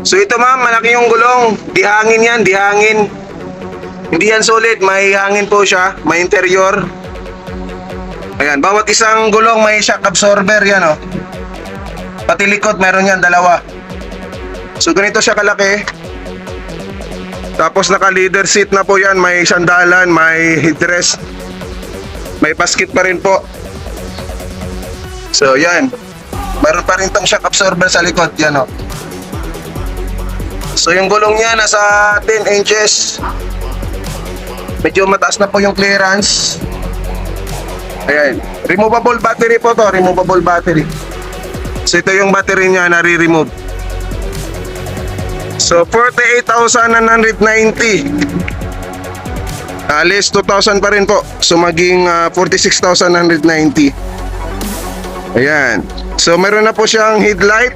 So ito ma'am, malaki yung gulong. Di hangin yan, di hangin. Hindi yan solid, may hangin po siya, may interior. Ayan, bawat isang gulong may shock absorber yan oh. Pati likod meron yan, dalawa. So ganito siya kalaki. Tapos naka leather seat na po yan, may sandalan, may headrest. May basket pa rin po. So yan. Meron pa rin tong shock absorber sa likod, yan oh. So yung gulong niya nasa 10 inches. Medyo mataas na po yung clearance. Ayan. Removable battery po to, removable battery. So ito yung battery niya na re-remove. So 48,990. Alis 2,000 pa rin po. So maging 46,990. Ayan. So meron na po siyang headlight.